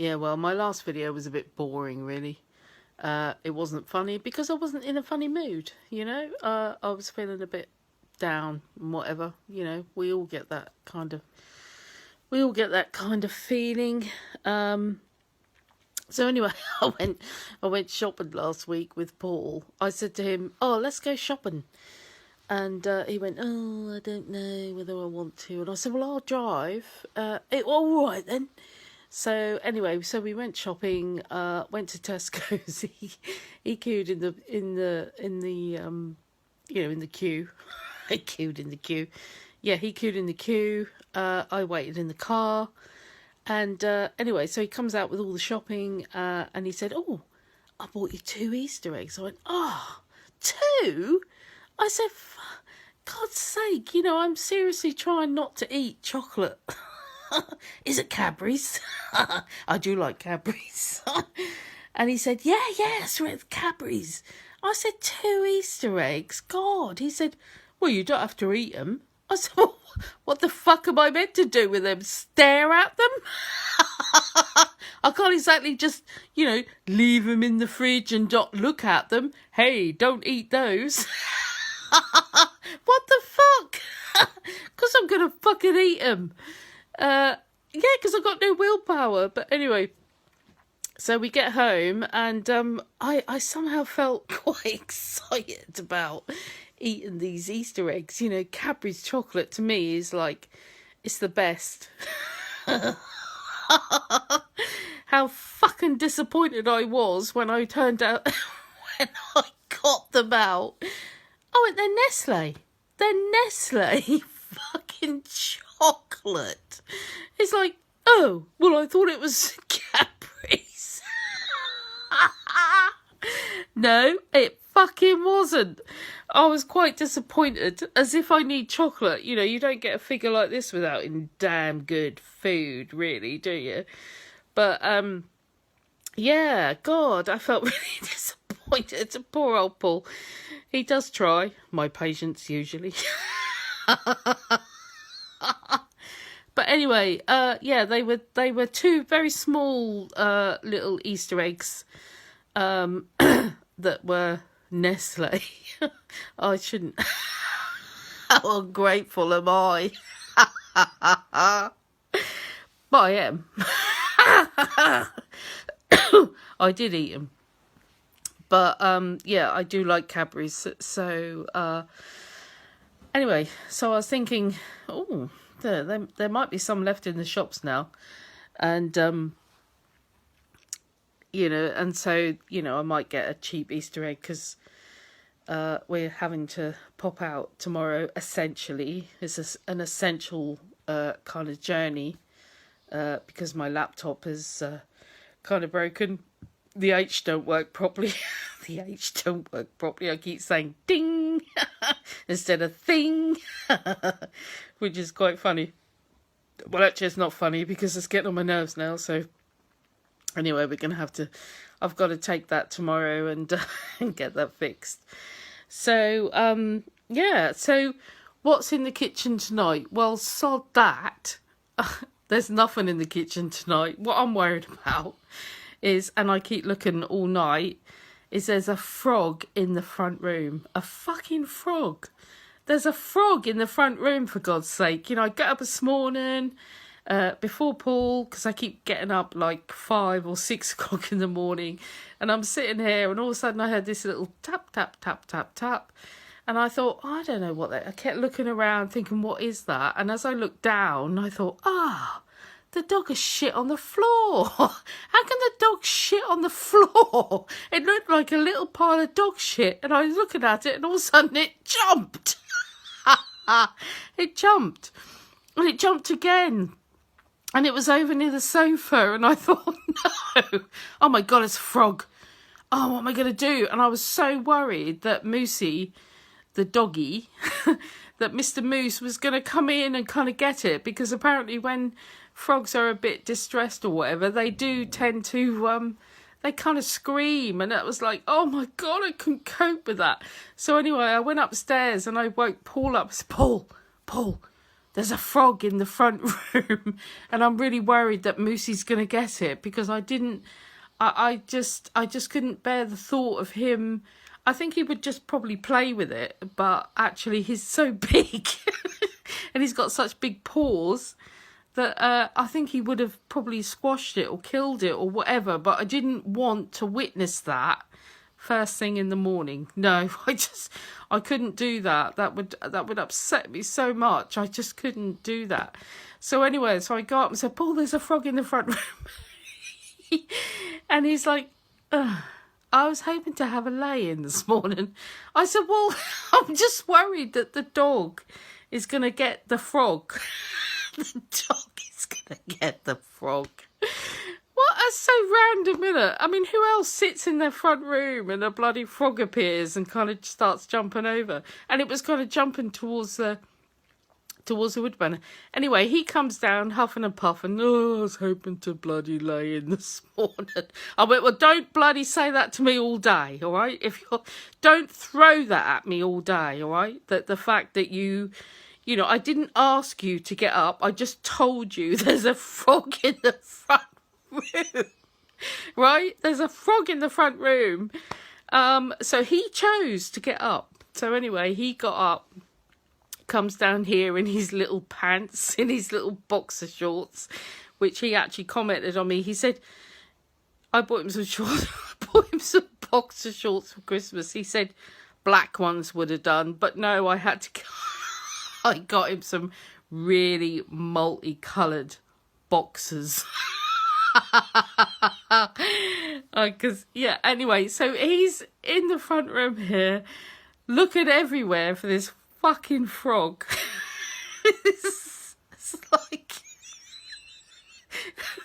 Yeah, well, my last video was a bit boring, really. It wasn't funny because I wasn't in a funny mood, you know? I was feeling a bit down and whatever, you know. We all get that kind of feeling. So anyway, I went shopping last week with Paul. I said to him, "Oh, let's go shopping." And he went, "Oh, I don't know whether I want to." And I said, "Well, I'll drive." All right then. So anyway, so we went shopping. Went to Tesco's. He queued in the in the queue. He queued in the queue. Yeah, he queued in the queue. I waited in the car. And anyway, so he comes out with all the shopping, and he said, "Oh, I bought you 2 Easter eggs." I went, "Oh, 2?" I said, "God's sake, you know, I'm seriously trying not to eat chocolate." "Is it Cadbury's?" I do like Cadbury's. And he said, "Yeah, it's with Cadbury's." I said, 2 Easter eggs? God. He said, "Well, you don't have to eat them." I said, "Well, what the fuck am I meant to do with them? Stare at them?" I can't exactly just, you know, leave them in the fridge and not look at them. Hey, don't eat those. What the fuck? Because I'm going to fucking eat them. Yeah, because I've got no willpower. But anyway, so we get home and I somehow felt quite excited about eating these Easter eggs. You know, Cadbury's chocolate to me is like, it's the best. How fucking disappointed I was when I turned out, when I got them out. Oh, and they're Nestle. They're Nestle fucking chocolate. It's like, oh, well, I thought it was Cadbury's. No, it fucking wasn't. I was quite disappointed, as if I need chocolate. You know, you don't get a figure like this without eating damn good food, really, do you? But, yeah, God, I felt really disappointed. Poor old Paul. He does try. My patience, usually. But anyway, yeah, they were 2 very small little Easter eggs that were Nestle. I shouldn't. How ungrateful am I? But I am. I did eat them. But yeah, I do like Cadbury's. So anyway, so I was thinking, oh, there might be some left in the shops now. And you know, and so, you know, I might get a cheap Easter egg because we're having to pop out tomorrow, essentially. It's an essential kind of journey because my laptop is kind of broken. The H don't work properly. The H don't work properly. I keep saying ding instead of thing, which is quite funny. Well, actually, it's not funny because it's getting on my nerves now, so... Anyway, I've got to take that tomorrow and get that fixed. So, yeah, so what's in the kitchen tonight? Well, sod that. There's nothing in the kitchen tonight. What I'm worried about is, and I keep looking all night, is there's a frog in the front room. A fucking frog. There's a frog in the front room, for God's sake. You know, I got up this morning... before Paul, because I keep getting up like 5 or 6 o'clock in the morning, and I'm sitting here and all of a sudden I heard this little tap, tap, tap, tap, tap, and I thought, I don't know what that, I kept looking around thinking, what is that? And as I looked down, I thought, the dog has shit on the floor. How can the dog shit on the floor? It looked like a little pile of dog shit, and I was looking at it and all of a sudden it jumped. It jumped, and it jumped again. And it was over near the sofa, and I thought, no, oh my God, it's a frog. Oh, what am I going to do? And I was so worried that Moosey, the doggy, that Mr. Moose was going to come in and kind of get it, because apparently when frogs are a bit distressed or whatever, they do tend to, they kind of scream, and it was like, oh my God, I couldn't cope with that. So anyway, I went upstairs and I woke Paul up. I said, Paul, there's a frog in the front room. And I'm really worried that Moosey's going to get it, because I just couldn't bear the thought of him. I think he would just probably play with it, but actually he's so big and he's got such big paws that I think he would have probably squashed it or killed it or whatever, but I didn't want to witness that first thing in the morning. No, I couldn't do that. That would upset me so much. I just couldn't do that. So anyway, so I go up and said, Paul, there's a frog in the front room. And he's like, ugh. I was hoping to have a lay-in this morning. I said, well, I'm just worried that the dog is going to get the frog. The dog is going to get the frog. What a so random, innit? I mean, who else sits in their front room and a bloody frog appears and kind of starts jumping over? And it was kind of jumping towards the wood burner. Anyway, he comes down huffing and puffing. Oh, I was hoping to bloody lay in this morning. I went, well, don't bloody say that to me all day, all right? Don't throw that at me all day, all right? That the fact that you know, I didn't ask you to get up. I just told you there's a frog in the front room, right? There's a frog in the front room. So he chose to get up. So anyway, he got up, comes down here in his little pants, in his little boxer shorts, which he actually commented on me. He said, I bought him some shorts. I bought him some boxer shorts for Christmas. He said black ones would have done, but no, I got him some really multicoloured boxers. Anyway, so he's in the front room here, looking everywhere for this fucking frog. It's like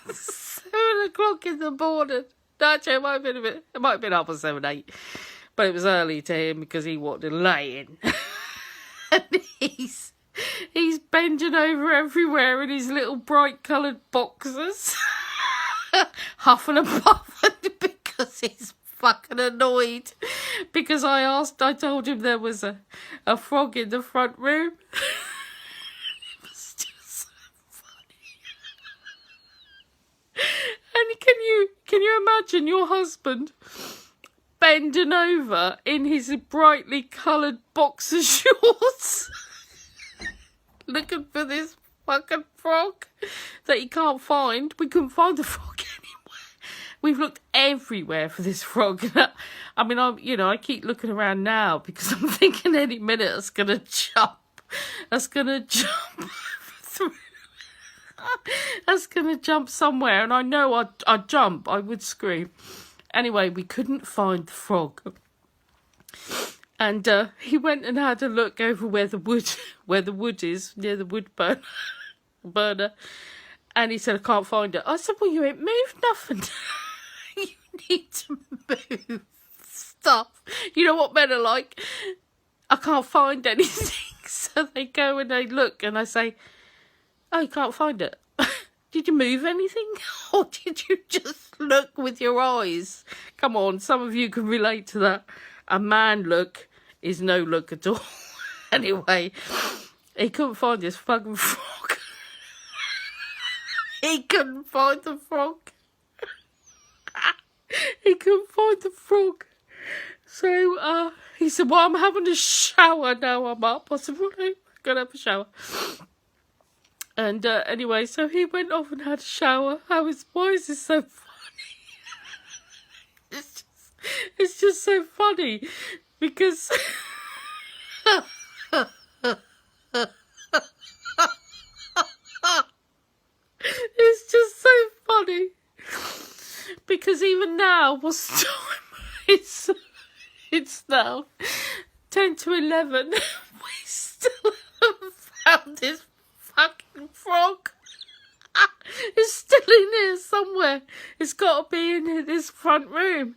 7:00 in the morning. No, actually, it might have been half past 7, 8, but it was early to him because he wanted to lay in. And he's bending over everywhere in his little bright coloured boxers, huffing and puffing because he's fucking annoyed because I told him there was a frog in the front room. It was just so funny. And can you imagine your husband bending over in his brightly coloured boxer shorts looking for this fucking frog that he can't find? We couldn't find the frog anywhere. We've looked everywhere for this frog. I mean, I keep looking around now because I'm thinking any minute it's gonna jump. That's gonna jump through. That's gonna jump somewhere, and I know I'd jump. I would scream. Anyway, we couldn't find the frog. And he went and had a look over where the wood is, near the wood burner. And he said, I can't find it. I said, well, you ain't moved nothing. You need to move stuff. You know what men are like? I can't find anything. So they go and they look and I say, oh, you can't find it. Did you move anything? Or did you just look with your eyes? Come on, some of you can relate to that. A man look is no look at all. Anyway, he couldn't find this fucking frog. He couldn't find the frog. He couldn't find the frog. So he said, well, I'm having a shower now I'm up. I said, well, I'm going to have a shower. And anyway, so he went off and had a shower. Why is this so funny? It's just so funny because it's just so funny because even now, what's the time? It's now 10 to 11. We still haven't found this fucking frog. It's still in here somewhere. It's got to be in this front room.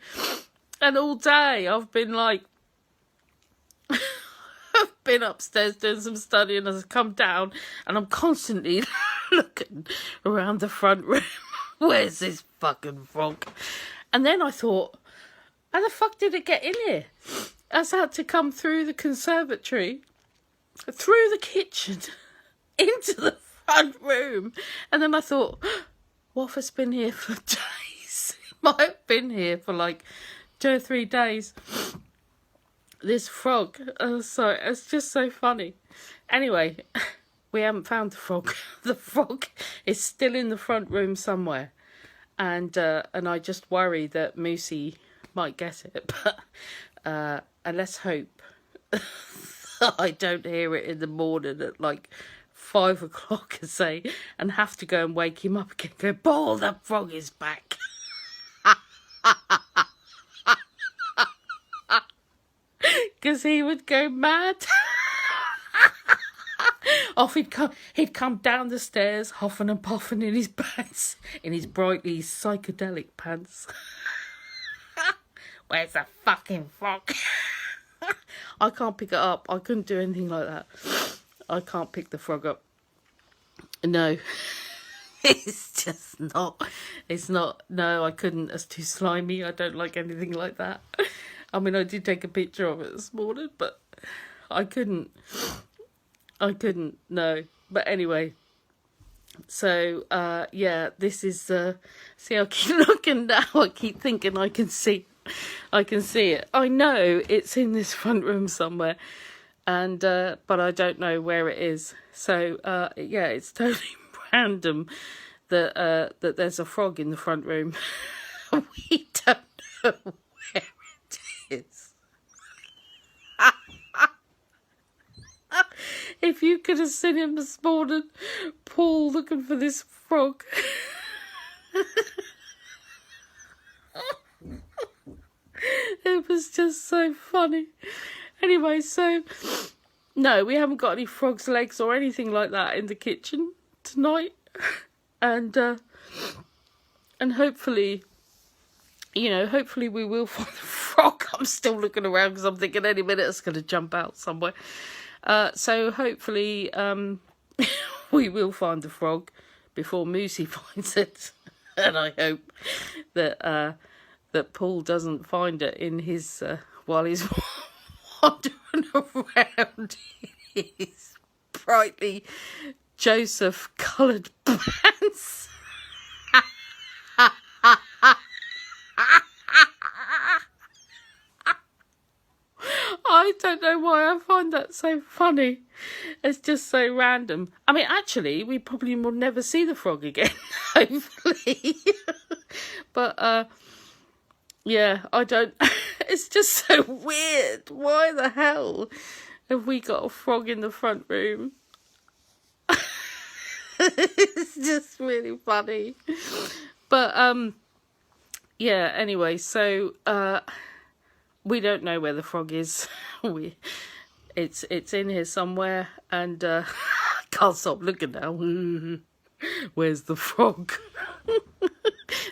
And all day I've been like, I've been upstairs doing some studying as I come down and I'm constantly looking around the front room. Where's this fucking frog? And then I thought, how the fuck did it get in here? I had to come through the conservatory, through the kitchen, into the front room. And then I thought, Waff has been here for days. Might have been here for like 2 or 3 days. This frog. So it's just so funny. Anyway, we haven't found the frog. The frog is still in the front room somewhere. And I just worry that Moosey might get it. But and let's hope I don't hear it in the morning at like 5 o'clock and say, and have to go and wake him up again. Go, Paul, the frog is back. Because he would go mad. Off he'd come down the stairs, huffing and puffing in his pants, in his brightly psychedelic pants. Where's the fucking frog? I can't pick it up. I couldn't do anything like that. I can't pick the frog up. No. It's just not. It's not. No, I couldn't. It's too slimy. I don't like anything like that. I mean, I did take a picture of it this morning, but I couldn't. No. But anyway. So, yeah, this is, see, I keep looking now. I keep thinking I can see it. I know it's in this front room somewhere, and but I don't know where it is. So yeah, it's totally random that there's a frog in the front room. We don't know where it is. If you could have seen him this morning, Paul looking for this frog. It was just so funny. Anyway, so no, we haven't got any frog's legs or anything like that in the kitchen tonight, and hopefully, hopefully we will find the frog. I'm still looking around because I'm thinking any minute it's going to jump out somewhere. So hopefully we will find the frog before Moosey finds it, and I hope that that Paul doesn't find it in his while he's wandering around in his brightly Joseph coloured pants. I don't know why I find that so funny. It's just so random. I mean, actually, we probably will never see the frog again, hopefully. But, yeah, I don't... It's just so weird. Why the hell have we got a frog in the front room? It's just really funny. But, yeah, anyway, so... we don't know where the frog is. It's in here somewhere, and I can't stop looking now. Where's the frog?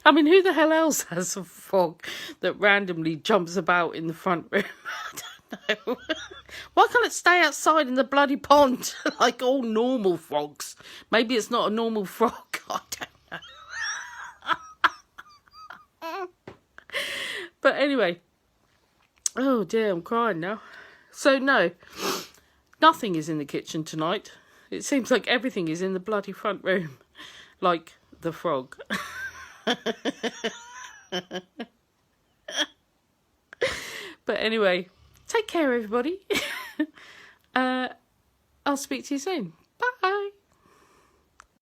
I mean, who the hell else has a frog that randomly jumps about in the front room? I don't know. Why can't it stay outside in the bloody pond like all normal frogs? Maybe it's not a normal frog. I don't know. But anyway. Oh dear, I'm crying now. So no, nothing is in the kitchen tonight. It seems like everything is in the bloody front room. Like the frog. But anyway, take care everybody. I'll speak to you soon. Bye.